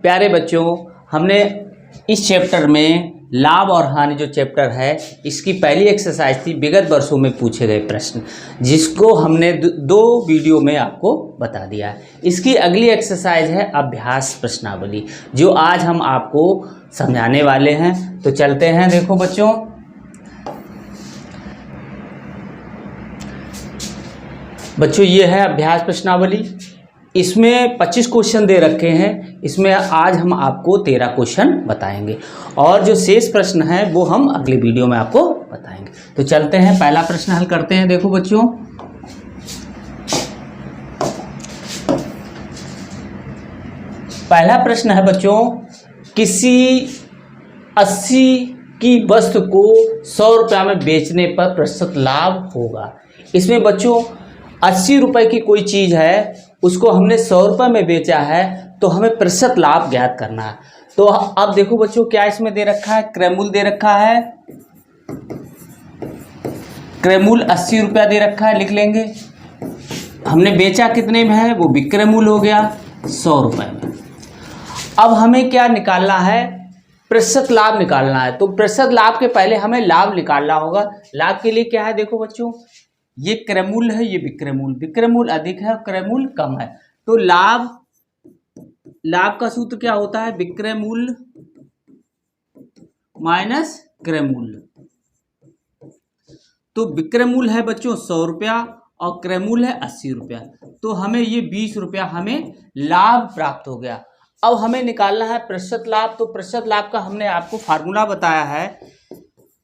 प्यारे बच्चों, हमने इस चैप्टर में लाभ और हानि जो चैप्टर है इसकी पहली एक्सरसाइज थी विगत वर्षों में पूछे गए प्रश्न, जिसको हमने दो वीडियो में आपको बता दिया है। इसकी अगली एक्सरसाइज है अभ्यास प्रश्नावली, जो आज हम आपको समझाने वाले हैं। तो चलते हैं। देखो बच्चों ये है अभ्यास प्रश्नावली। इसमें 25 क्वेश्चन दे रखे हैं। इसमें आज हम आपको 13 क्वेश्चन बताएंगे और जो शेष प्रश्न है वो हम अगली वीडियो में आपको बताएंगे। तो चलते हैं, पहला प्रश्न हल करते हैं। देखो बच्चों, पहला प्रश्न है बच्चों, किसी 80 की वस्तु को 100 रुपये में बेचने पर प्रतिशत लाभ होगा। इसमें बच्चों 80 रुपये की कोई चीज़ है, उसको हमने 100 रुपये में बेचा है, तो हमें प्रतिशत लाभ ज्ञात करना है। तो अब देखो बच्चों, क्या इसमें दे रखा है, क्रयमूल्य दे रखा है। क्रयमूल्य 80 रुपया दे रखा है, लिख लेंगे। हमने बेचा कितने में है, वो विक्रय मूल्य हो गया 100 रुपये में। अब हमें क्या निकालना है, प्रतिशत लाभ निकालना है। तो प्रतिशत लाभ के पहले हमें लाभ निकालना होगा। लाभ के लिए क्या है, देखो बच्चों, ये क्रयमूल्य है, ये विक्रय मूल्य। विक्रय मूल्य अधिक है और क्रय मूल्य कम है। तो लाभ का सूत्र क्या होता है, विक्रय मूल्य माइनस क्रय मूल्य। तो विक्रय मूल्य है बच्चों 100 रुपया और क्रय मूल्य है 80 रुपया। तो हमें ये 20 रुपया हमें लाभ प्राप्त हो गया। अब हमें निकालना है प्रतिशत लाभ। तो प्रतिशत लाभ का हमने आपको फार्मूला बताया है।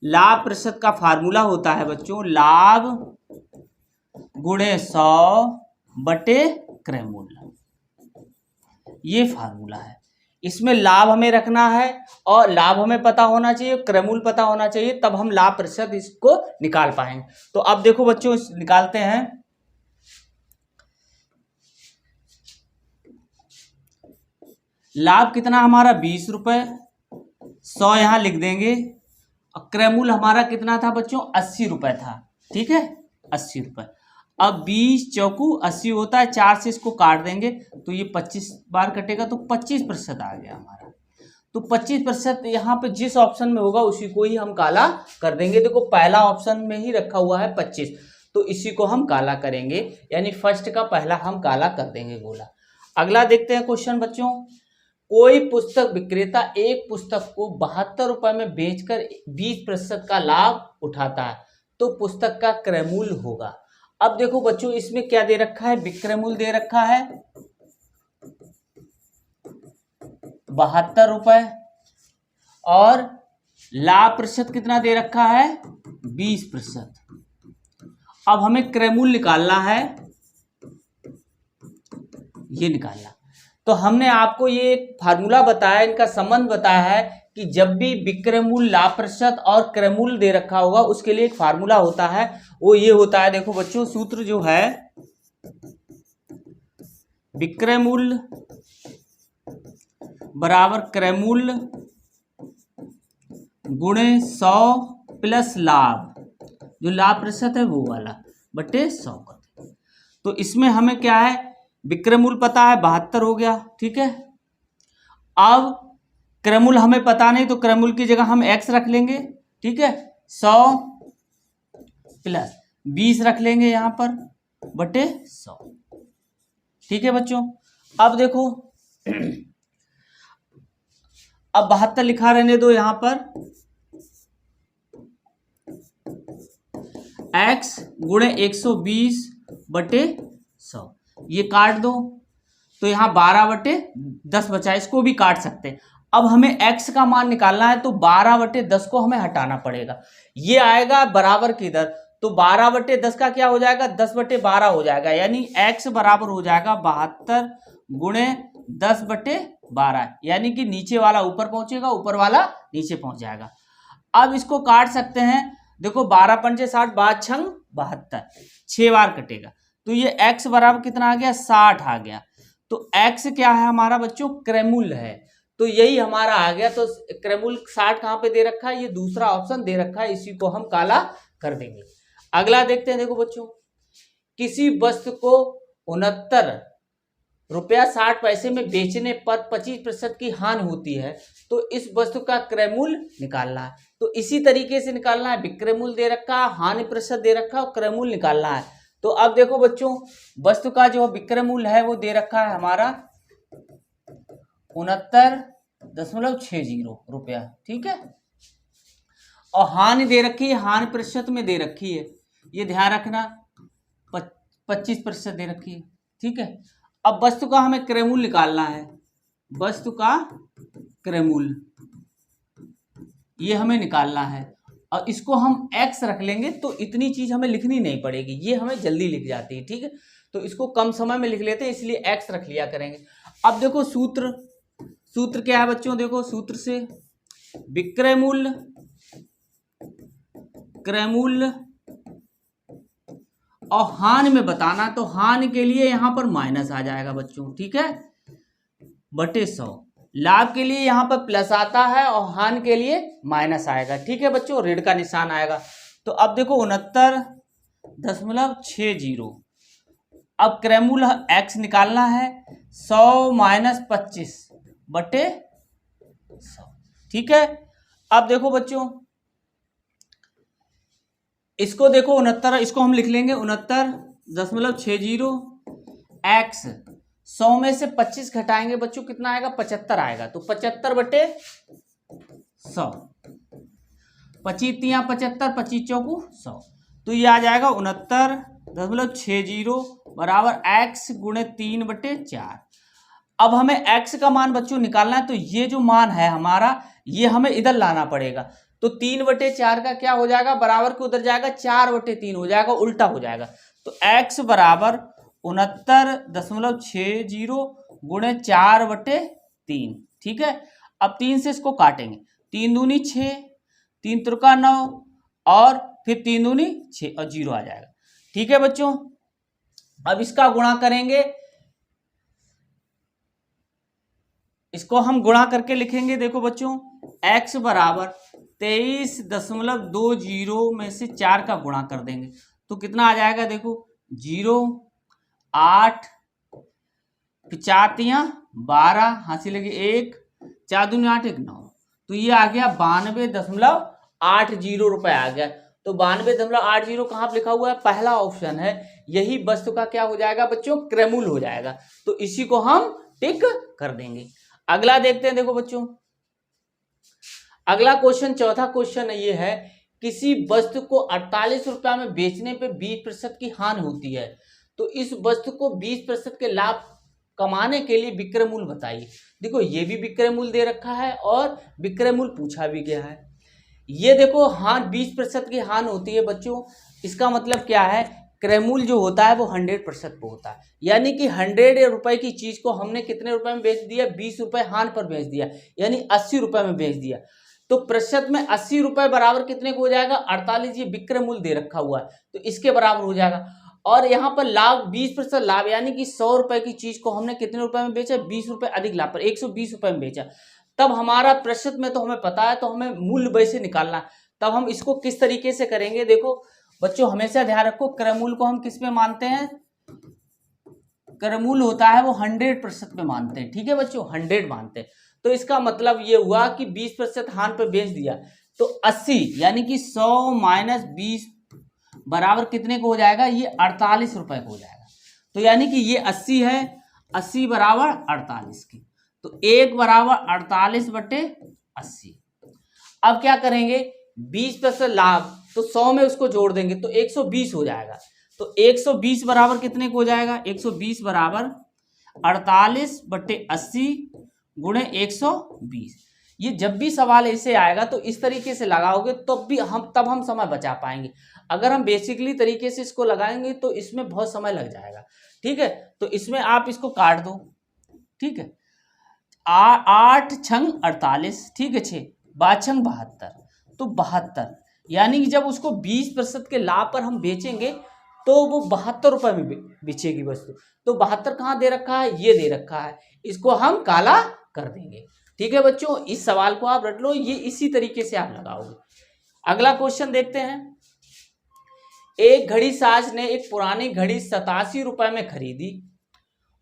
लाभ प्रतिशत का फार्मूला होता है बच्चों, लाभ गुणे 100 बटे क्रय मूल्य। ये फार्मूला है। इसमें लाभ हमें रखना है और लाभ हमें पता होना चाहिए, क्रय मूल्य पता होना चाहिए, तब हम लाभ प्रतिशत इसको निकाल पाएंगे। तो अब देखो बच्चों, निकालते हैं। लाभ कितना हमारा 20 रुपये, 100 यहां लिख देंगे। और क्रय मूल्य हमारा कितना था बच्चों, 80 रुपये था। ठीक है, 80 रुपये। अब 20 चौकू 80 होता है, 4 से इसको काट देंगे तो ये 25 बार कटेगा, तो 25% आ गया हमारा। तो 25% यहाँ पे जिस ऑप्शन में होगा उसी को ही हम काला कर देंगे। देखो पहला ऑप्शन में ही रखा हुआ है 25, तो इसी को हम काला करेंगे, यानी फर्स्ट का पहला हम काला कर देंगे गोला। अगला देखते हैं क्वेश्चन बच्चों। कोई पुस्तक विक्रेता एक पुस्तक को 72 रुपये में बेचकर 20% का लाभ उठाता है, तो पुस्तक का क्रय मूल्य होगा। अब देखो बच्चों, इसमें क्या दे रखा है, विक्रय मूल्य दे रखा है 72 रुपये और लाभ प्रतिशत कितना दे रखा है, 20%। अब हमें क्रय मूल्य निकालना है, ये निकालना। तो हमने आपको ये एक फार्मूला बताया, इनका संबंध बताया है कि जब भी विक्रय मूल्य, लाभ प्रतिशत और क्रय मूल्य दे रखा होगा उसके लिए एक फार्मूला होता है, वो ये होता है। देखो बच्चों, सूत्र जो है, विक्रय मूल्य बराबर क्रय मूल्य गुणे 100 प्लस लाभ, जो लाभ प्रतिशत है वो वाला, बटे 100 का। तो इसमें हमें क्या है, विक्रय मूल्य पता है 72 हो गया। ठीक है, अब क्रय मूल्य हमें पता नहीं, तो क्रय मूल्य की जगह हम x रख लेंगे। ठीक है, 100 प्लस 20 रख लेंगे यहाँ पर, बटे 100। ठीक है बच्चों, अब देखो अब 72 लिखा रहने दो यहाँ पर, x गुणे 120 बटे 100, ये काट दो तो यहाँ 12 बटे 10 बचा, इसको भी काट सकते हैं। अब हमें x का मान निकालना है, तो 12 बटे 10 को हमें हटाना पड़ेगा। ये आएगा बराबर की इधर, तो 12 बटे 10 का क्या हो जाएगा, 10 बटे 12 हो जाएगा, यानी x बराबर हो जाएगा 72 गुणे 10 बटे 12, यानी कि नीचे वाला ऊपर पहुंचेगा, ऊपर वाला नीचे पहुंच जाएगा। अब इसको काट सकते हैं। देखो 12 पंचे 60, 5 छंग 72, 6 बार कटेगा, तो ये x बराबर कितना आ गया, 60 आ गया। तो x क्या है हमारा बच्चों, क्रय मूल्य है, तो यही हमारा आ गया। तो क्रय मूल्य 60 कहाँ पे दे रखा है, ये दूसरा ऑप्शन दे रखा है, इसी को हम काला कर देंगे। अगला देखते हैं। देखो बच्चों, किसी वस्तु को 69 ₹60 में बेचने पर 25% की हानि होती है, तो इस वस्तु का क्रय मूल्य निकालना है। तो इसी तरीके से निकालना है, विक्रय मूल्य दे रखा है, हानि प्रतिशत दे रखा है और क्रय मूल्य निकालना है। तो अब देखो बच्चों, वस्तु का जो विक्रय मूल्य है वो दे रखा है हमारा 69.60 रुपया, ठीक है। और हानि दे रखी है, हानि प्रतिशत में दे रखी है, ये ध्यान रखना 25% दे रखी है, ठीक है। अब वस्तु का हमें क्रय मूल्य निकालना है, वस्तु का क्रय मूल्य ये हमें निकालना है, और इसको हम x रख लेंगे तो इतनी चीज हमें लिखनी नहीं पड़ेगी, ये हमें जल्दी लिख जाती है, ठीक है। तो इसको कम समय में लिख लेते हैं, इसलिए x रख लिया करेंगे। अब देखो सूत्र क्या है बच्चों, देखो सूत्र से विक्रय मूल्य, क्रय मूल्य और हानि में बताना, तो हानि के लिए यहां पर माइनस आ जाएगा बच्चों, ठीक है, बटे 100। लाभ के लिए यहां पर प्लस आता है और हानि के लिए माइनस आएगा, ठीक है बच्चों, ऋण का निशान आएगा। तो अब देखो 69.60, अब क्रय मूल्य x निकालना है, 100 माइनस 25 बटे 100, ठीक है। अब देखो बच्चों, इसको देखो 69, इसको हम लिख लेंगे 69.60, x 100 में से 25 घटाएंगे बच्चों, कितना आएगा, 75 आएगा। तो 75 बटे 100, 25 तिया 75, 25 चौकू 100, तो ये आ जाएगा 69.60 बराबर x गुणे 3 बटे 4। अब हमें x का मान बच्चों निकालना है, तो ये जो मान है हमारा, ये हमें इधर लाना पड़ेगा। तो 3 बटे 4 का क्या हो जाएगा, बराबर के उधर जाएगा, 4 बटे 3 हो जाएगा, उल्टा हो जाएगा। तो x बराबर 69.60 गुणे 4 बटे 3, ठीक है। अब 3 से इसको काटेंगे, 3 दूनी 6, 3 त्रिका 9 और फिर 3 दूनी 6 और 0 आ जाएगा, ठीक है बच्चों। अब इसका गुणा करेंगे, इसको हम गुणा करके लिखेंगे, देखो बच्चों x बराबर 23.20 में से 4 का गुणा कर देंगे तो कितना आ जाएगा, देखो 0 8 फिर 4 तिया 12, हाथी लगे 1, 4 दूनी 8 1 9, तो ये आ गया 92.80 रुपए आ गया। तो 92.80 कहाँ पर लिखा हुआ है, पहला ऑप्शन है, यही वस्तु का क्या हो जाएगा बच्चों, क्रय मूल्य हो जाएगा। तो इसी को हम टिक कर देंगे। अगला देखते हैं, देखो बच्चों अगला क्वेश्चन, चौथा क्वेश्चन ये है, किसी वस्तु को 48 रुपया में बेचने पे 20% की हानि होती है, तो इस वस्तु को 20% के लाभ कमाने के लिए विक्रय मूल्य बताइए। देखो ये भी विक्रय मूल्य दे रखा है और विक्रय मूल्य पूछा भी गया है। ये देखो हाँ 20% की हानि होती है बच्चों, इसका मतलब क्या है, क्रय मूल्य जो होता है वो 100% पे होता है, यानी कि 100 रुपए की चीज को हमने कितने रुपए में बेच दिया, 20 रुपए हानि पर बेच दिया, यानी 80 रुपए में बेच दिया। तो प्रतिशत में 80 रुपए बराबर कितने को हो जाएगा, 48, ये विक्रय मूल्य दे रखा हुआ है तो इसके बराबर हो जाएगा। और यहाँ पर लाभ 20% लाभ, यानी कि 100 रुपए की चीज को हमने कितने रुपए में बेचा, 20 रुपए अधिक लाभ पर 120 रुपए में बेचा। तब हमारा प्रतिशत में तो हमें पता है, तो हमें मूल्य वैसे निकालना है। तब हम इसको किस तरीके से करेंगे, देखो बच्चों हमेशा ध्यान रखो, क्रय मूल्य को हम किस में मानते हैं, क्रय मूल्य होता है वो 100% में मानते हैं, ठीक है बच्चों, 100 मानते हैं। तो इसका मतलब ये हुआ कि 20% हानि पे बेच दिया तो 80, यानी कि 100 माइनस 20 बराबर कितने को हो जाएगा, ये 48 रुपए को हो जाएगा। तो यानी कि ये 80 है, 80 बराबर 48 की, तो 1 बराबर 48 बटे 80। अब क्या करेंगे, 20% लाभ, तो 100 में उसको जोड़ देंगे तो 120 हो जाएगा। तो 120 बराबर कितने को हो जाएगा, 120 बराबर 48 बटे 80 गुणे 120। ये जब भी सवाल ऐसे आएगा तो इस तरीके से लगाओगे तब हम समय बचा पाएंगे। अगर हम बेसिकली तरीके से इसको लगाएंगे तो इसमें बहुत समय लग जाएगा, ठीक है। तो इसमें आप इसको काट दो, ठीक है, 8 छंग 48, ठीक है, 6 बाछंग 72, तो 72, यानी कि जब उसको 20% के लाभ पर हम बेचेंगे तो वो 72 रुपए में बेचेगी वस्तु। तो 72 कहाँ दे रखा है, ये दे रखा है, इसको हम काला कर देंगे, ठीक है बच्चों। इस सवाल को आप रट लो, ये इसी तरीके से आप लगाओगे। अगला क्वेश्चन देखते हैं, एक घड़ी साज ने एक पुरानी घड़ी 87 रुपए में खरीदी,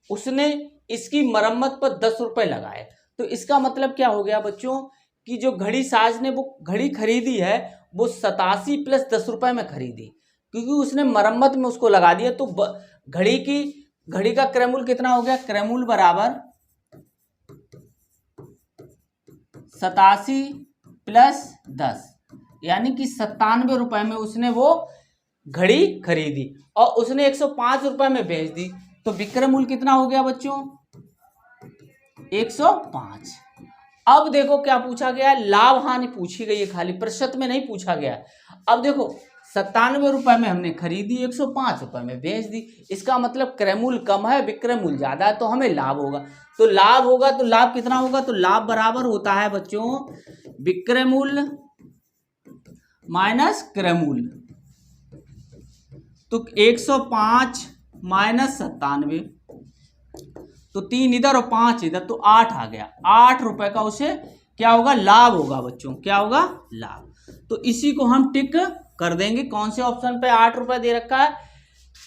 उसने इसकी मरम्मत पर 10 रुपए लगाए। तो इसका मतलब क्या हो गया बच्चों कि जो घड़ी साज ने वो घड़ी खरीदी है वो 87 प्लस 10 रुपए में खरीदी, क्योंकि उसने मरम्मत में उसको लगा दिया। तो घड़ी का क्रय मूल्य कितना हो गया? क्रय मूल्य बराबर 87 प्लस 10, यानी कि 97 रुपए में उसने वो घड़ी खरीदी और उसने 105 रुपए में बेच दी। तो विक्रय मूल्य कितना हो गया बच्चों? 105। अब देखो क्या पूछा गया, लाभ हानि पूछी गई है, खाली प्रतिशत में नहीं पूछा गया। अब देखो 97 रुपए में हमने खरीदी, 105 रुपए में बेच दी, इसका मतलब क्रय मूल्य कम है, विक्रय मूल्य ज्यादा है, तो हमें लाभ होगा। तो लाभ होगा, तो लाभ कितना होगा? तो लाभ बराबर होता है बच्चों विक्रय मूल्य माइनस क्रय मूल्य। तो 105 माइनस 97, तो 3 इधर और 5 इधर, तो 8 आ गया। 8 रुपए का उसे क्या होगा? लाभ होगा बच्चों। क्या होगा? लाभ। तो इसी को हम टिक कर देंगे। कौन से ऑप्शन पे 8 रुपए दे रखा है?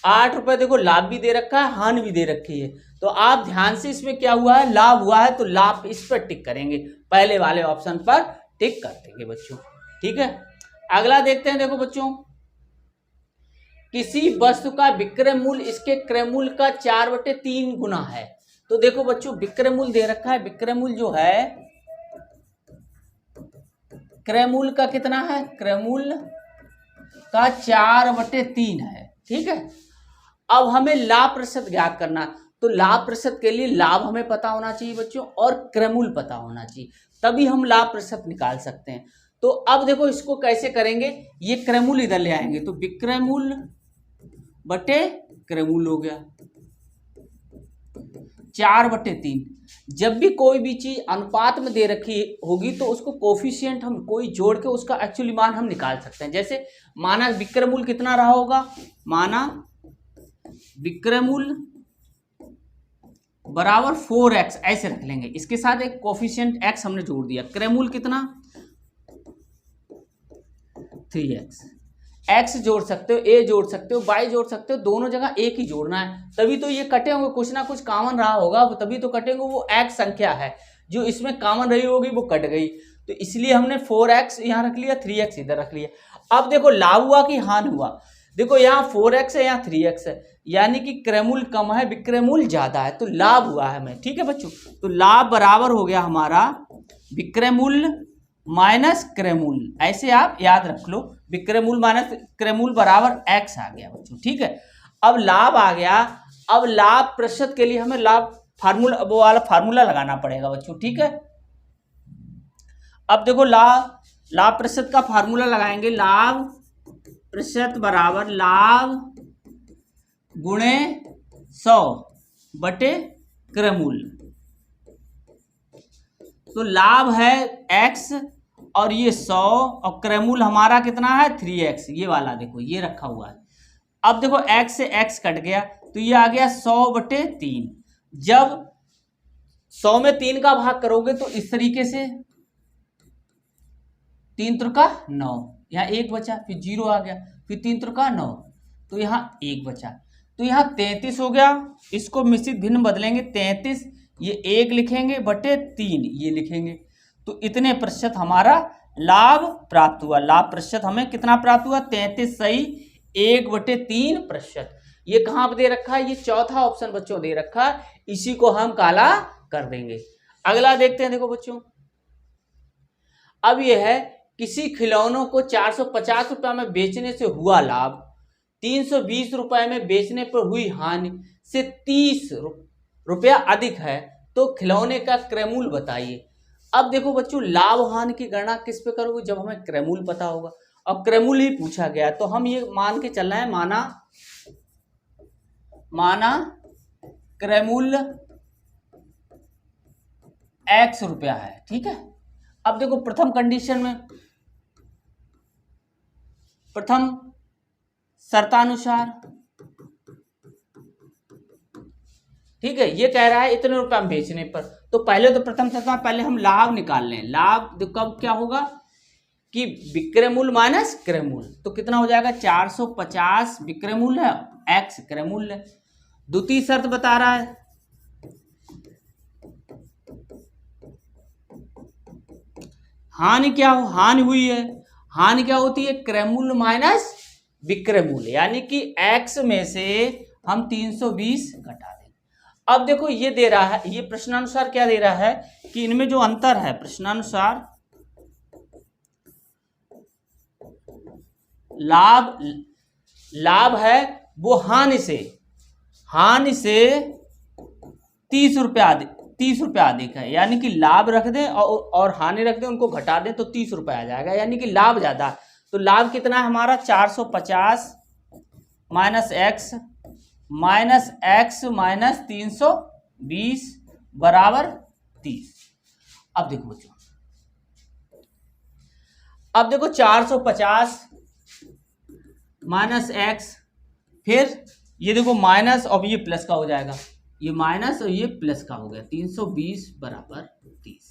8 रुपए देखो, लाभ भी दे रखा है, हानि भी दे रखी है। तो आप ध्यान से, इसमें क्या हुआ है? लाभ हुआ है, तो लाभ इस पर टिक करेंगे, पहले वाले ऑप्शन पर टिक कर देंगे बच्चों। ठीक है, अगला देखते हैं। देखो बच्चों, किसी वस्तु का विक्रय मूल्य इसके क्रय मूल्य का 4/3 गुना है। तो देखो बच्चों, विक्रय मूल्य दे रखा है, विक्रय मूल्य जो है क्रय मूल्य का कितना है? क्रय मूल्य का 4/3 है। ठीक है, अब हमें लाभ प्रतिशत ज्ञात करना। तो लाभ प्रतिशत के लिए लाभ हमें पता होना चाहिए बच्चों और क्रय मूल्य पता होना चाहिए, तभी हम लाभ प्रतिशत निकाल सकते हैं। तो अब देखो इसको कैसे करेंगे, ये क्रय मूल्य इधर ले आएंगे, तो विक्रय मूल्य बटे क्रय मूल्य हो गया 4/3। जब भी कोई भी चीज अनुपात में दे रखी होगी तो उसको कोफिशिएंट हम कोई जोड़ के उसका एक्चुअली मान हम निकाल सकते हैं। जैसे माना विक्रय मूल्य कितना रहा होगा, माना विक्रय मूल्य बराबर 4x, ऐसे रख लेंगे, इसके साथ एक कोफिशिएंट x हमने जोड़ दिया। क्रय मूल्य कितना? 3x। x जोड़ सकते हो, a जोड़ सकते हो, y जोड़ सकते हो, दोनों जगह एक ही जोड़ना है, तभी तो ये कटे होंगे। कुछ ना कुछ कॉमन रहा होगा तभी तो कटेंगे। वो x संख्या है जो इसमें कॉमन रही होगी वो कट गई, तो इसलिए हमने 4x यहाँ रख लिया, 3x इधर रख लिया। अब देखो लाभ हुआ कि हानि हुआ? देखो यहाँ 4x है, यहाँ 3x है, यानी कि क्रय मूल्य कम है, विक्रय मूल्य ज्यादा है, तो लाभ हुआ है हमें। ठीक है बच्चों, तो लाभ बराबर हो गया हमारा विक्रय मूल्य माइनस क्रय मूल्य। ऐसे आप याद रख लो, विक्रय मूल्य माइनस क्रय मूल्य बराबर x आ गया बच्चों। ठीक है, अब लाभ आ गया। अब लाभ प्रतिशत के लिए हमें लाभ फार्मूला, वो वाला फार्मूला लगाना पड़ेगा बच्चों। ठीक है, अब देखो लाभ प्रतिशत का फार्मूला लगाएंगे। लाभ प्रतिशत बराबर लाभ गुणे 100 बटे क्रय मूल्य। तो लाभ है x और ये 100 और क्रय मूल्य हमारा कितना है? 3x। ये वाला देखो, ये रखा हुआ है। अब देखो x से x कट गया, तो ये आ गया 100/3। जब 100 में 3 का भाग करोगे तो इस तरीके से 3 त्रिका 9, यहाँ 1 बचा, फिर 0 आ गया, फिर 3 त्रिका 9, तो यहाँ 1 बचा, तो यहाँ 33 हो गया। इसको मिश्रित भिन्न बदलेंगे, 33 ये 1 लिखेंगे बटे 3 ये लिखेंगे, तो इतने प्रतिशत हमारा लाभ प्राप्त हुआ। लाभ प्रतिशत हमें कितना प्राप्त हुआ? 33 सही 1/3%। ये कहाँ पे दे रखा है? ये चौथा ऑप्शन बच्चों दे रखा है, इसी को हम काला कर देंगे। अगला देखते हैं। देखो बच्चों, अब ये है किसी खिलौनों को 450 रुपये में बेचने से हुआ लाभ 320 रुपये में बेचने पर हुई हानि से 30 रुपया अधिक है, तो खिलौने का क्रय मूल्य बताइए। अब देखो बच्चों, लाभ हानि की गणना किस पे करोगे? जब हमें क्रय मूल्य पता होगा, और क्रय मूल्य ही पूछा गया, तो हम ये मान के चलना है, माना क्रय मूल्य x रुपया है। ठीक है, अब देखो प्रथम कंडीशन में, प्रथम शर्तानुसार, ठीक है, ये कह रहा है इतने रुपए में बेचने पर, तो पहले तो प्रथम शर्त में पहले हम लाभ निकाल लें। लाभ कब क्या होगा कि विक्रय मूल्य माइनस क्रय मूल्य, तो कितना हो जाएगा? 450 विक्रय मूल्य है, x क्रय मूल्य है। द्वितीय शर्त बता रहा है हानि क्या हो, हानि हुई है, हानि क्या होती है, क्रय मूल्य माइनस विक्रय मूल्य, यानी कि x में से हम 320 घटा देंगे। अब देखो ये दे रहा है, ये प्रश्नानुसार क्या दे रहा है कि इनमें जो अंतर है, प्रश्नानुसार लाभ है वो हानि से 30 रुपया अधिक है, यानी कि लाभ रख दें और हानि रख दें, उनको घटा दें तो 30 रुपया आ जाएगा, यानी कि लाभ ज्यादा है। तो लाभ कितना है हमारा 450 माइनस एक्स माइनस 320 बराबर 30। अब देखो बच्चों, अब देखो 450 माइनस एक्स, फिर ये देखो माइनस और ये प्लस का हो जाएगा, ये माइनस और ये प्लस का हो गया, 320 बराबर 30।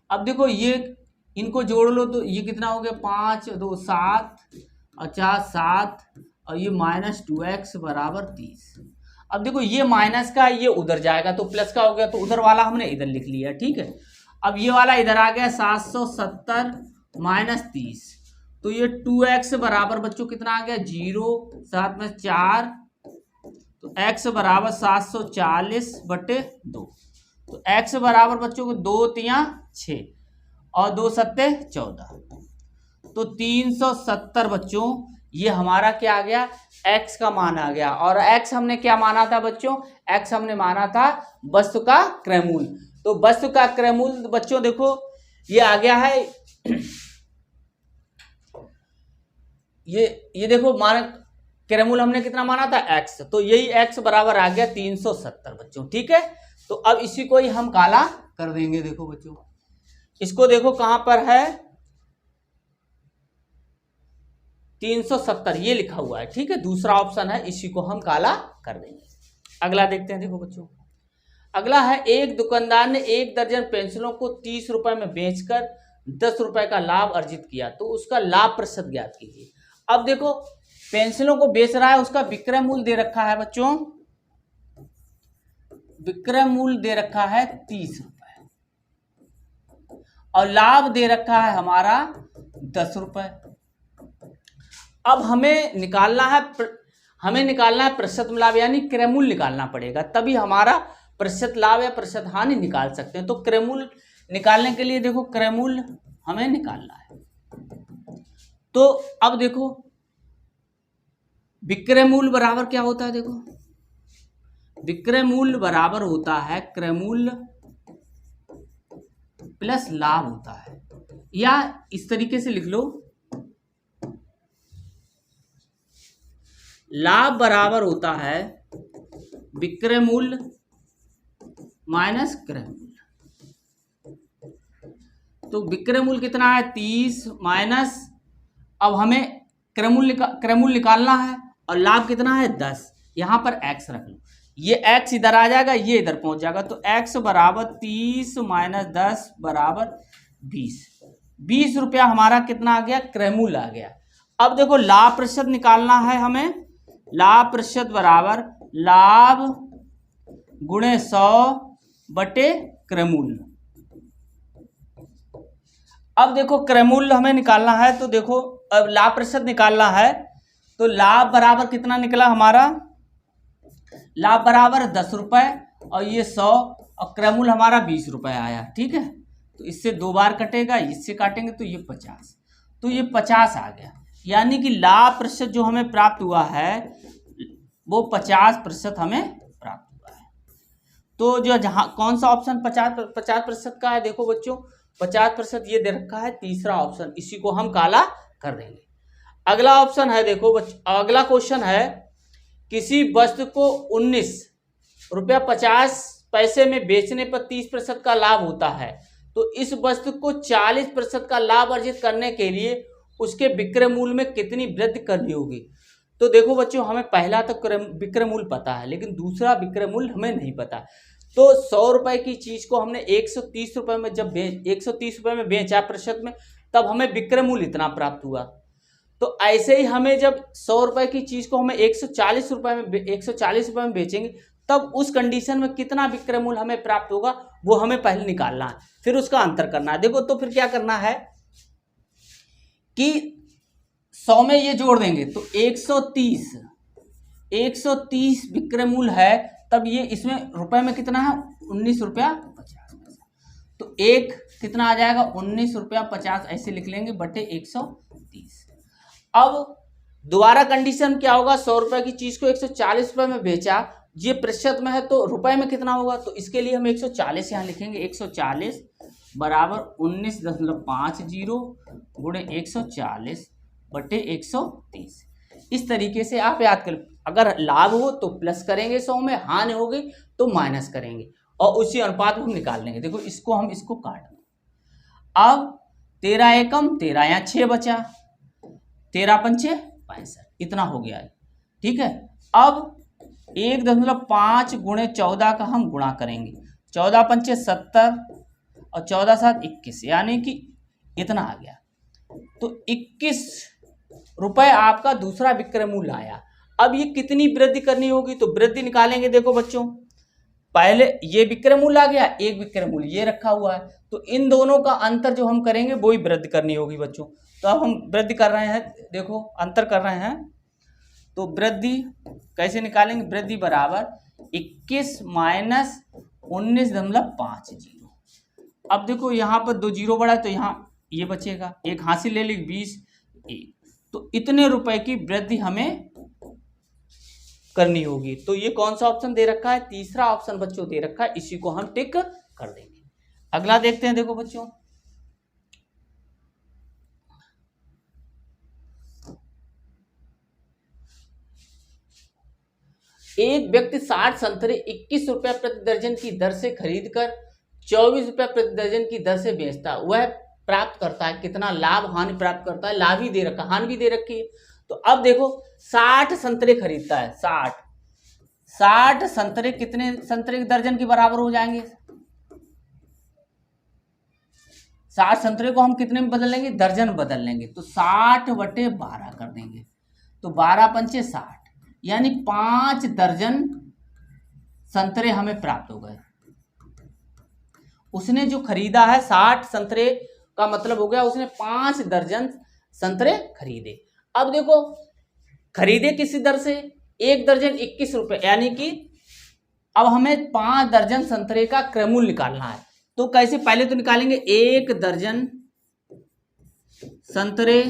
अब देखो ये इनको जोड़ लो तो ये कितना हो गया, 5 2 7 और 4 7 और ये माइनस 2x बराबर 30। अब देखो ये माइनस का ये उधर जाएगा तो प्लस का हो गया, तो उधर वाला हमने इधर लिख लिया, ठीक है। अब ये वाला इधर आ गया 770 माइनस 30, तो ये 2x बराबर बच्चों कितना आ गया 0, साथ में 4, तो x बराबर 740 बटे 2, तो x बराबर बच्चों को 2 3 6 और 2 7 14, तो 370 बच्चों ये हमारा क्या आ गया, x का मान आ गया। और x हमने क्या माना था बच्चों, x हमने माना था वस्तु का क्रय मूल्य। तो वस्तु का क्रय मूल्य बच्चों देखो ये आ गया है, ये देखो मानक क्रय मूल्य हमने कितना माना था x, तो यही x बराबर आ गया 370 बच्चों, ठीक है। तो अब इसी को ही हम काला कर देंगे। देखो बच्चों इसको देखो कहां पर है 370, ये लिखा हुआ है, ठीक है, दूसरा ऑप्शन है, इसी को हम काला कर देंगे। अगला देखते हैं। देखो बच्चों अगला है, एक दुकानदार ने 1 दर्जन पेंसिलों को 30 रुपए में बेचकर 10 रुपए का लाभ अर्जित किया, तो उसका लाभ प्रतिशत ज्ञात कीजिए। अब देखो पेंसिलों को बेच रहा है, उसका विक्रय मूल्य दे रखा है बच्चों, विक्रय मूल्य दे रखा है 30 रुपए और लाभ दे रखा है हमारा 10 रुपए। अब हमें निकालना है प्रतिशत लाभ, यानी क्रय मूल्य निकालना पड़ेगा, तभी हमारा प्रतिशत लाभ या प्रतिशत हानि निकाल सकते हैं। तो क्रय मूल्य निकालने के लिए देखो क्रय मूल्य हमें निकालना है, तो अब देखो विक्रय मूल्य बराबर क्या होता है, देखो विक्रय मूल्य बराबर होता है क्रय मूल्य प्लस लाभ होता है, या इस तरीके से लिख लो, लाभ बराबर होता है विक्रय मूल्य माइनस क्रय मूल्य। तो विक्रय मूल्य कितना है 30 माइनस, अब हमें क्रय मूल्य निकालना है और लाभ कितना है 10, यहां पर x रख लो, ये x इधर आ जाएगा, ये इधर पहुंच जाएगा, तो x बराबर 30 माइनस 10 बराबर 20 रुपया हमारा कितना आ गया, क्रय मूल्य आ गया। अब देखो लाभ प्रतिशत निकालना है हमें, लाभ प्रतिशत बराबर लाभ गुणे 100 बटे क्रय मूल्य। अब देखो क्रय मूल्य हमें निकालना है, तो देखो अब लाभ प्रतिशत निकालना है, तो लाभ बराबर कितना निकला हमारा, लाभ बराबर 10 रुपए और ये 100 और क्रय मूल्य हमारा 20 रुपए आया, ठीक है। तो इससे 2 बार कटेगा, इससे काटेंगे तो ये 50, तो ये 50 आ गया, यानी कि लाभ प्रतिशत जो हमें प्राप्त हुआ है वो 50% हमें प्राप्त हुआ है। तो जो जहां कौन सा ऑप्शन 50% का है, देखो बच्चों 50% ये दे रखा है, तीसरा ऑप्शन, इसी को हम काला कर देंगे। अगला ऑप्शन है, देखो अगला क्वेश्चन है, किसी वस्तु को 19 रुपया 50 पैसे में बेचने पर 30% का लाभ होता है, तो इस वस्तु को 40% का लाभ अर्जित करने के लिए उसके विक्रय मूल्य में कितनी वृद्धि करनी होगी। तो देखो बच्चों हमें पहला तो विक्रय मूल्य पता है, लेकिन दूसरा विक्रय मूल्य हमें नहीं पता। तो 100 रुपए की चीज को हमने 130 रुपए में जब 130 रुपए में बेचा प्रतिशत में, तब हमें विक्रय मूल्य इतना प्राप्त हुआ। तो ऐसे ही हमें जब 100 रुपए की चीज को हमें 140 रुपए में बेचेंगे, तब उस कंडीशन में कितना विक्रय मूल्य हमें प्राप्त होगा वो हमें पहले निकालना है, फिर उसका अंतर करना है। देखो तो फिर क्या करना है कि 100 में ये जोड़ देंगे तो 130 विक्रय मूल्य है, तब ये इसमें रुपए में कितना है 19 रुपया 50 पैसा, तो एक कितना आ जाएगा 19 रुपया 50 ऐसे लिख लेंगे बटे 130। अब दोबारा कंडीशन क्या होगा, 100 रुपए की चीज को 140 रुपए में बेचा, ये प्रतिशत में है तो रुपए में कितना होगा, तो इसके लिए हम 140 यहाँ लिखेंगे, 140 बराबर 19.50 गुणे 140 बटे 130। इस तरीके से आप याद कर, अगर लाभ हो तो प्लस करेंगे 100 में, हानि हो गई तो माइनस करेंगे और उसी अनुपात में हम निकाल लेंगे। देखो इसको काट दो। अब 13 एकम 13, यहाँ 6 बचा, 13 पंचे 65, इतना हो गया है। ठीक है, अब 1.5 गुणे 14 का हम गुणा करेंगे, 14 पंचे 70 और 14 7 21, यानी कि इतना आ गया। तो 21 रुपए आपका दूसरा विक्रय मूल्य आया। अब ये कितनी वृद्धि करनी होगी, तो वृद्धि निकालेंगे। देखो बच्चों, पहले ये विक्रय मूल्य आ गया, एक विक्रय मूल्य ये रखा हुआ है, तो इन दोनों का अंतर जो हम करेंगे वो ही वृद्धि करनी होगी बच्चों। तो अब हम वृद्धि कर रहे हैं, देखो अंतर कर रहे हैं, तो वृद्धि कैसे निकालेंगे, वृद्धि बराबर 21 माइनस 19.50। अब देखो यहाँ पर 2 जीरो बढ़ा है तो यहाँ ये बचेगा, एक हासिल ले ली 20 1, तो इतने रुपए की वृद्धि हमें करनी होगी। तो ये कौन सा ऑप्शन दे रखा है, तीसरा ऑप्शन बच्चों दे रखा है, इसी को हम टिक कर देंगे। अगला देखते हैं। देखो बच्चों, एक व्यक्ति 60 संतरे 21 रुपया प्रति दर्जन की दर से खरीदकर 24 रुपया प्रति दर्जन की दर से बेचता है, वह प्राप्त करता है कितना, लाभ हानि प्राप्त करता है। लाभ ही दे रखा, हानि भी दे रखी है। तो अब देखो 60 संतरे खरीदता है, 60 संतरे कितने संतरे दर्जन के बराबर हो जाएंगे, 60 संतरे को हम कितने में बदल लेंगे, दर्जन बदल लेंगे, तो 60 बटे 12 कर देंगे, तो 12 पंचे 60, यानी 5 दर्जन संतरे हमें प्राप्त हो गए। उसने जो खरीदा है 60 संतरे का मतलब हो गया उसने 5 दर्जन संतरे खरीदे। अब देखो खरीदे किस दर से, 1 दर्जन 21 रुपए, यानी कि अब हमें 5 दर्जन संतरे का क्रय मूल्य निकालना है। तो कैसे, पहले तो निकालेंगे 1 दर्जन संतरे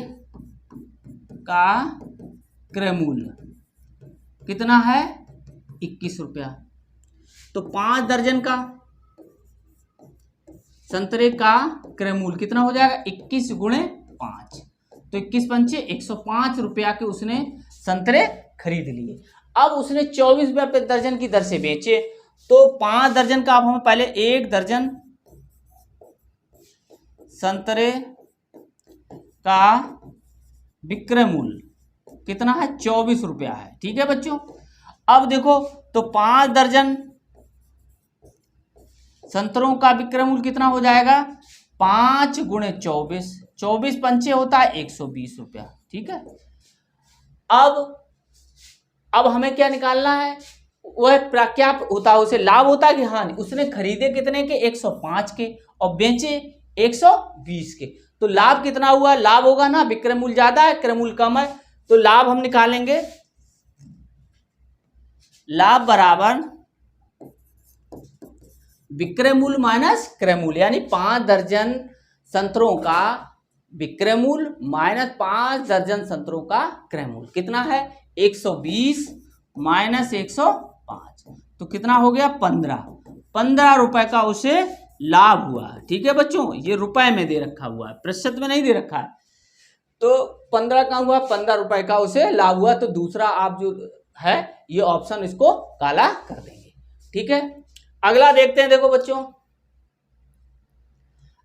का क्रय मूल्य कितना है 21 रुपया, तो 5 दर्जन का संतरे का क्रय मूल्य कितना हो जाएगा 21 गुणे 5, तो 21 पंचे 105 रुपया के उसने संतरे खरीद लिए। अब उसने 24 रुपया प्रति दर्जन की दर से बेचे, तो 5 दर्जन का अब हमें पहले 1 दर्जन संतरे का विक्रय मूल्य कितना है 24 रुपया है। ठीक है बच्चों, अब देखो तो 5 दर्जन संतरों का विक्रय मूल्य कितना हो जाएगा 5 गुणे 24, 24 पंचे होता है 120 रुपया। ठीक है, अब हमें क्या निकालना है, वह क्या होता है, उसे लाभ होता है कि हानि। उसने खरीदे कितने के 105 के और बेचे 120 के, तो लाभ कितना हुआ, लाभ होगा ना, विक्रय मूल्य ज्यादा है क्रय मूल्य कम है, तो लाभ हम निकालेंगे, लाभ बराबर विक्रय मूल्य माइनस क्रय मूल्य, यानी 5 दर्जन संतरों का विक्रय मूल्य माइनस 5 दर्जन संतरों का क्रय मूल्य कितना है 120 माइनस 105, तो कितना हो गया 15 रुपए का उसे लाभ हुआ। ठीक है बच्चों, ये रुपए में दे रखा हुआ है, प्रतिशत में नहीं दे रखा है, तो 15 का हुआ 15 रुपए का उसे लाभ हुआ। तो दूसरा आप जो है ये ऑप्शन इसको काला कर देंगे। ठीक है, अगला देखते हैं। देखो बच्चों,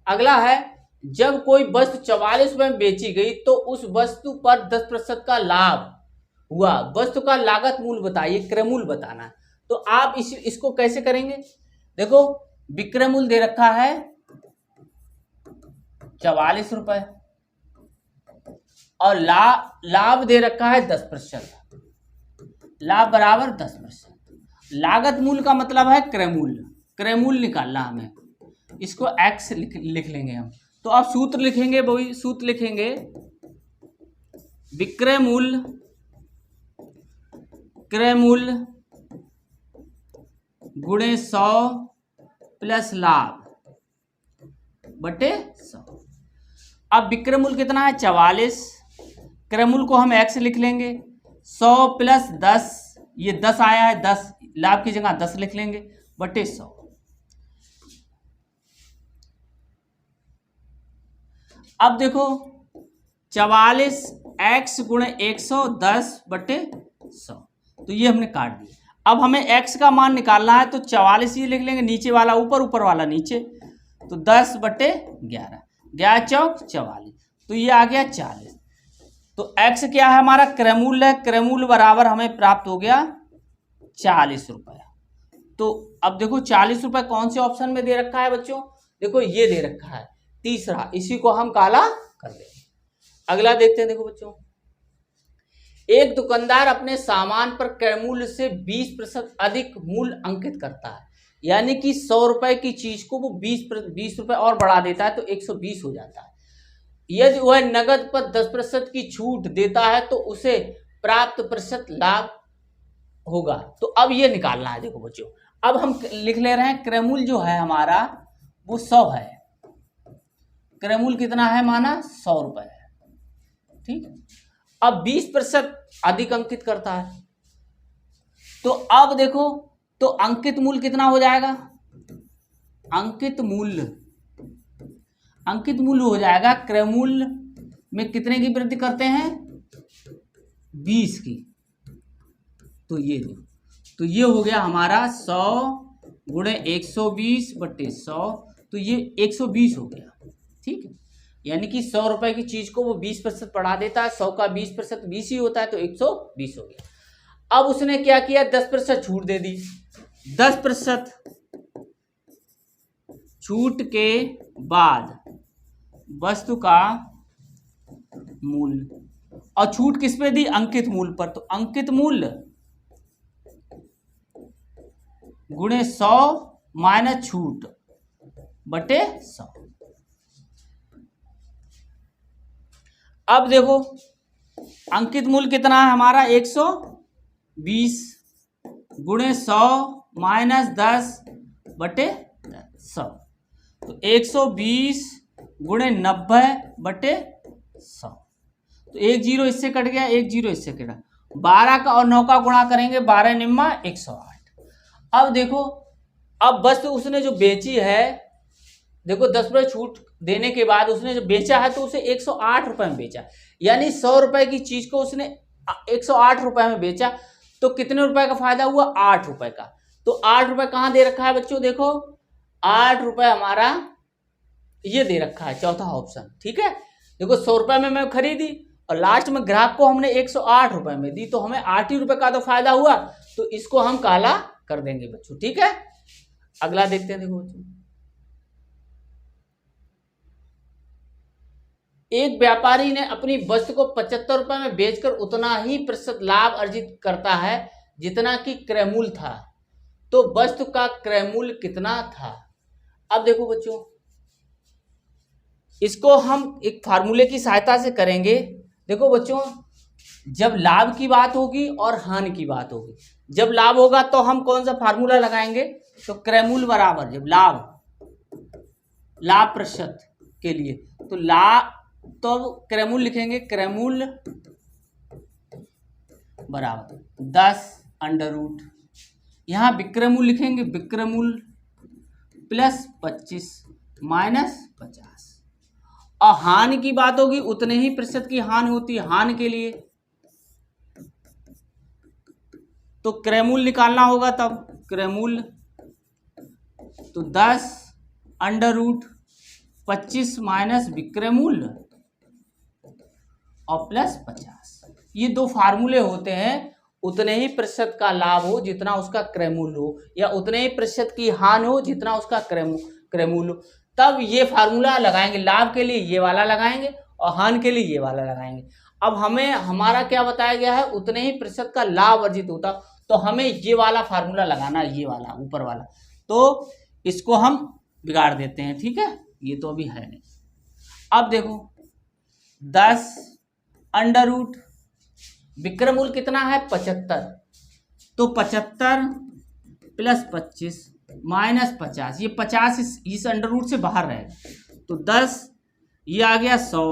अगला है जब कोई वस्तु 44 रुपए में बेची गई तो उस वस्तु पर 10% का लाभ हुआ, वस्तु का लागत मूल्य बताइए, क्रय मूल्य बताना है। तो आप इसको कैसे करेंगे, देखो विक्रय मूल्य दे रखा है 44 रुपए और लाभ दे रखा है 10%, लाभ बराबर 10%। लागत मूल्य का मतलब है क्रय मूल्य, क्रय मूल्य निकालना हमें, इसको x लिख लेंगे हम। तो अब सूत्र लिखेंगे, वही सूत्र लिखेंगे, विक्रय मूल्य क्रय मूल्य गुणे 100 प्लस लाभ बटे 100। अब विक्रय मूल्य कितना है 44, क्रय मूल्य को हम x लिख लेंगे, 100 प्लस 10, ये 10 आया है, 10 लाभ की जगह 10 लिख लेंगे बटे 100। अब देखो 44x गुणे 110 बटे 100, तो ये हमने काट दिया। अब हमें x का मान निकालना है, तो 44 ये लिख लेंगे, नीचे वाला ऊपर, ऊपर वाला नीचे, तो 10 बटे 11, 11 चौक 44, तो ये आ गया 40। तो x क्या है हमारा क्रय मूल्य है, क्रय मूल्य बराबर हमें प्राप्त हो गया 40 रुपये। तो अब देखो 40 रुपये कौन से ऑप्शन में दे रखा है बच्चों, देखो ये दे रखा है तीसरा, इसी को हम काला कर देंगे। अगला देखते हैं, देखो बच्चों, एक दुकानदार अपने सामान पर क्रय मूल्य से 20% अधिक मूल्य अंकित करता है, यानी कि 100 रुपए की चीज को वो 20 रुपए और बढ़ा देता है तो 120 हो जाता है। यदि वह नगद पर 10% की छूट देता है तो उसे प्राप्त प्रतिशत लाभ होगा। तो अब ये निकालना है। देखो बच्चों, अब हम लिख ले रहे हैं क्रय मूल्य जो है हमारा वो 100 है, क्रय मूल्य कितना है माना 100 रुपए है, ठीक। अब 20% अधिक अंकित करता है, तो अब देखो, तो अंकित मूल्य कितना हो जाएगा, अंकित मूल्य हो जाएगा क्रय मूल्य में कितने की वृद्धि करते हैं 20 की, तो ये देखो, तो ये हो गया हमारा 100 गुणे 120 बटे 100, तो ये 120 हो गया, ठीक है। यानी कि 100 रुपए की चीज को वो 20% बढ़ा देता है, 100 का 20% 20 ही होता है, तो 120 हो गया। अब उसने क्या किया 10% छूट दे दी, 10% छूट के बाद वस्तु का मूल्य, और छूट किस पे दी अंकित मूल्य पर, तो अंकित मूल्य गुणे 100 माइनस छूट बटे 100। अब देखो अंकित मूल्य कितना है हमारा 120 गुणे 100 माइनस 10 बटे 100, तो 120 गुणे 90 बटे 100, तो 1 जीरो इससे कट गया, 1 जीरो इससे कटा, 12 का और 9 का गुणा करेंगे, 12 निम्मा 108। अब देखो, अब वस्तु उसने जो बेची है, देखो 10% छूट देने के बाद उसने जो बेचा है तो उसे 108 रुपए में बेचा, यानी 100 रुपए की चीज को उसने 108 रुपए में बेचा, तो कितने रुपए का फायदा हुआ 8 रुपए का। तो 8 रुपए कहाँ दे रखा है बच्चों, देखो 8 रुपए हमारा ये दे रखा है चौथा ऑप्शन, ठीक है। देखो 100 रुपए में मैं खरीदी और लास्ट में ग्राहक को हमने 108 रुपए में दी, तो हमें 8 ही रुपए का तो फायदा हुआ, तो इसको हम काला कर देंगे बच्चों, ठीक है। अगला देखते हैं, देखो बच्चों, एक व्यापारी ने अपनी वस्तु को 75 रुपए में बेचकर उतना ही प्रतिशत लाभ अर्जित करता है जितना कि क्रय मूल्य था, तो वस्तु का क्रय मूल्य कितना था। अब देखो बच्चों, इसको हम एक फार्मूले की सहायता से करेंगे। देखो बच्चों, जब लाभ की बात होगी और हानि की बात होगी, जब लाभ होगा तो हम कौन सा फार्मूला लगाएंगे, तो क्रय मूल्य बराबर, जब लाभ प्रतिशत के लिए, तो लाभ, तो क्रय मूल्य लिखेंगे, क्रय मूल्य बराबर 10√, यहां विक्रय मूल्य लिखेंगे, विक्रय मूल्य प्लस 25 माइनस 50, और हानि की बात होगी उतने ही प्रतिशत की हानि होती है, हानि के लिए तो क्रय मूल्य निकालना होगा, तब क्रय मूल्य तो 10√25 माइनस विक्रय मूल्य और प्लस 50, ये दो फार्मूले होते हैं। उतने ही प्रतिशत का लाभ हो जितना उसका क्रय मूल्य हो, या उतने ही प्रतिशत की हानि हो जितना उसका क्रय मूल्य हो, तब ये फार्मूला लगाएंगे। लाभ के लिए ये वाला लगाएंगे और हानि के लिए ये वाला लगाएंगे। अब हमें हमारा क्या बताया गया है, उतने ही प्रतिशत का लाभ अर्जित होता, तो हमें ये वाला फार्मूला लगाना, ये वाला ऊपर वाला, तो इसको हम बिगाड़ देते हैं, ठीक है, ये तो अभी है नहीं। अब देखो 10 अंडर रूट विक्रमूल कितना है 75, तो 75 प्लस 25 माइनस 50, ये 50 इस अंडर रूट से बाहर रहेगा, तो 10 ये आ गया 100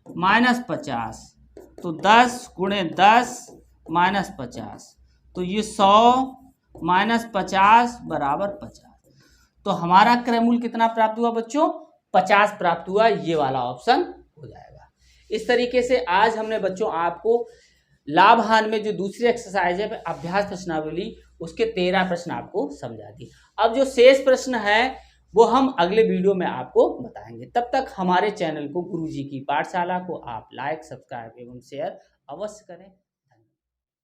माइनस 50, तो 10 गुणे 10 माइनस 50, तो ये 100 माइनस 50 बराबर 50। तो हमारा क्रयमूल्य कितना प्राप्त हुआ बच्चों 50 प्राप्त हुआ, ये वाला ऑप्शन हो जाएगा। इस तरीके से आज हमने बच्चों आपको लाभ हानि में जो दूसरी एक्सरसाइज है अभ्यास प्रश्नावली उसके 13 प्रश्न आपको समझा दिए। अब जो शेष प्रश्न है वो हम अगले वीडियो में आपको बताएंगे। तब तक हमारे चैनल को गुरुजी की पाठशाला को आप लाइक, सब्सक्राइब एवं शेयर अवश्य करें।